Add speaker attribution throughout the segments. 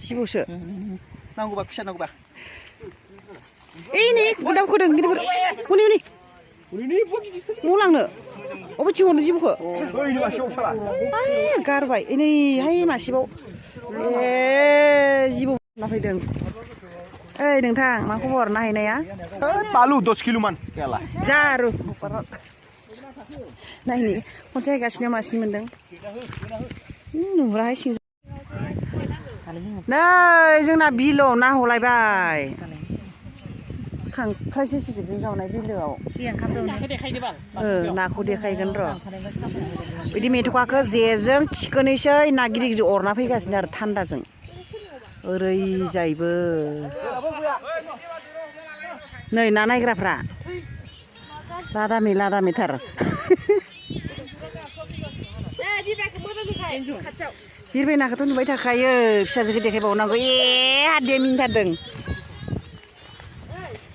Speaker 1: 15सो
Speaker 2: नांगौबा फिसा नांगौबा
Speaker 1: ओइ नै गुदाम खोदों गिदिर हनै मु लांनो अबेथिं हरनो जिबौखौ गारबाय नैहाय मासेबाव जिबौ ना फैदों ओइ नोंथां मा खबर नायहैनाया
Speaker 2: बालु 10 किल'मान
Speaker 1: जारु नायनि खनसे गायगासिनो मासिनि मोनदों नुब्राहाय सिं नै जोंना बिलोआव ना हलायबाय खांख्राइ सिसिफिजों जावनाय बिलोआव नाखौ देखायगोन र' बिदि मेथ'खाखौ जेजों थिखोनैसै ना गिदिर गिदिर अरना फैगासिनो आरो थान्दाजों ओरैजायबो नै ना नायग्राफ्रा लादामिथार बिरबाय नाखौथ' नुबाय थाखायो फिसाजोखौ देखायबावनांगौ हाद्दिया मिनिथारदों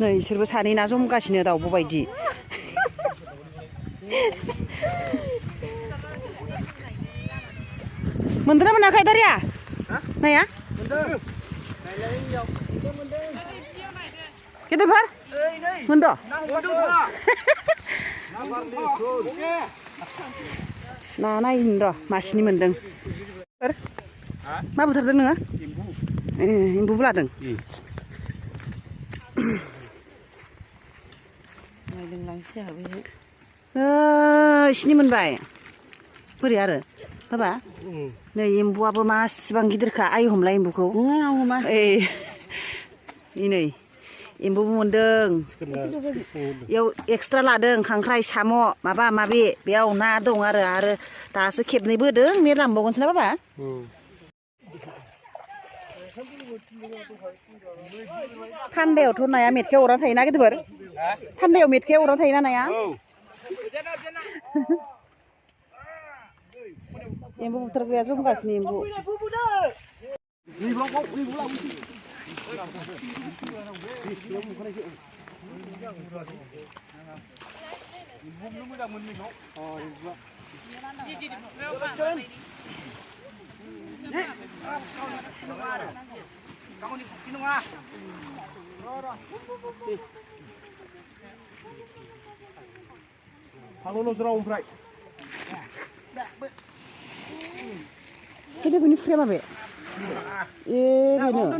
Speaker 1: नै इसोरबो सानै ना जमगासिनो दाउब' बायदि मोनदोंना मोनाखै दारिया नाया गेदेरफोर मोनद' ना नायनो र' मासिनि मोनदों मा बुथारदों नोङो एम्बुबो लादों इसिनि मोनबाय बोरै आरो बाबा नै एम्बुआबो मासिबां गिदिरखा आइ हमलाय एम्बुखौ नै एम्बुबो मोनदों बेयाव एक्सट्रा लादों खांख्राइ साम' माबा माबि बेयाव ना दं आरो दासो खेबनै बोदों मेरला मोनबावगोनसो ना बाबा थान्दायावथ' नाया मेटखायाव अरना थायोना गिदिर थान्दायाव मेटखायाव अरना थायोना नाया एम्बु बुथारग्राया जमगासिनो एम्बु Ini bunyi frame apa? Bener.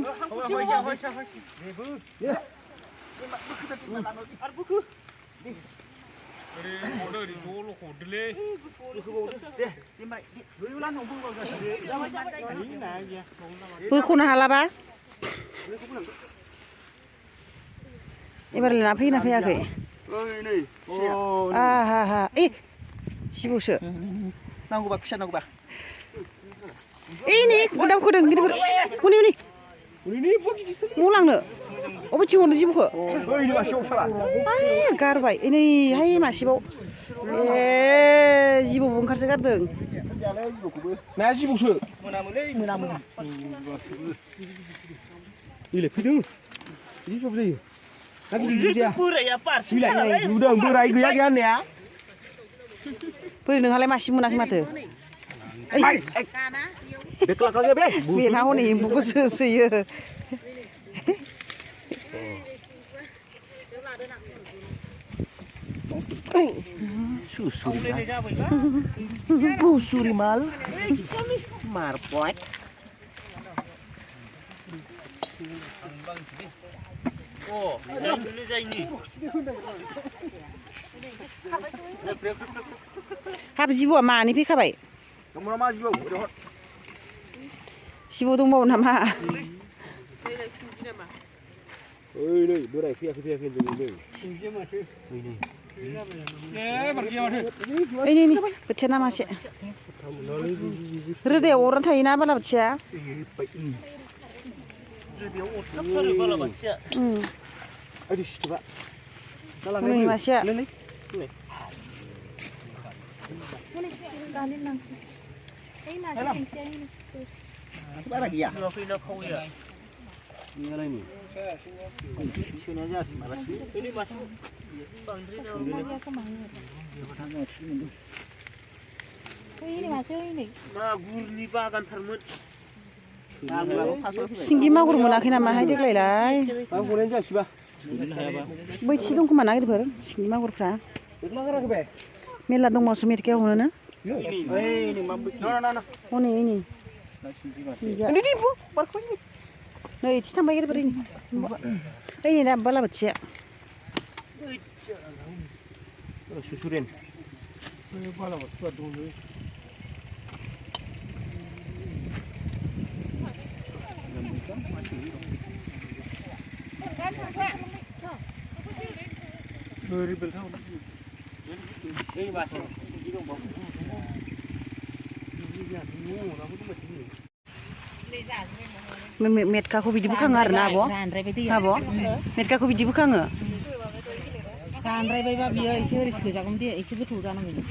Speaker 1: Bekhona halaba? Ebar lena fैना फैयाखै? आहा सिबौसो
Speaker 2: नांगौबा फिसा नांगौबा
Speaker 1: ओइ नै गुदाम खोदों गिदिर हनै मु लांनो अबेथिं हरनो जिबौखौ गारबाय नैहाय मासेबाव जिबौबो ओंखारसो गारदों
Speaker 2: नाया जिबौसो मोनामो इले फैदों बिदि सब जायो ना गिदिर जाया बोराया नुदों बोराय गैया होननाया
Speaker 1: बोरै नोंहालाय मासे मोनाखै माथो बेना हनै एम्बुखौ सोयो
Speaker 2: Busurimal marpot हाब जिबौआ मानै फैखाबाय जिबौ दंबावो नामा नै बोराय फैयाखै
Speaker 1: नै बोथिया ना मासे रोदायाव अरना थायोना बालाबाथिया नै मासेया
Speaker 2: बारा गैया Ini nih. Sini aja sih malas. Ini masuk.
Speaker 3: Ini masuk ini.
Speaker 2: Nah, gurni bagan termut.
Speaker 1: सिंगि मागुर मोनाखै नामाहाय देग्लायलाय
Speaker 2: मा गनायनि जासिबा
Speaker 1: बैथि दं खोमा ना गिदिरफोर सिंगि मागुरफ्रा मेरला दंबावसो मेटकायाव हमोनो हनै नै सिंगिया नै इथि थांबाय गिदिरफोर ओइ नै दा बालाबाथिया
Speaker 2: सुसुरेन बालाबाथिया दङ
Speaker 1: मेटकाखौ बिदि बोखाङो आरो ना आब' मेटकाखौ बिदि बोखाङो
Speaker 3: रानद्रायबायबा बियो एसे ओरै सोजागौमोन दे एसे गोथौ जानांगौ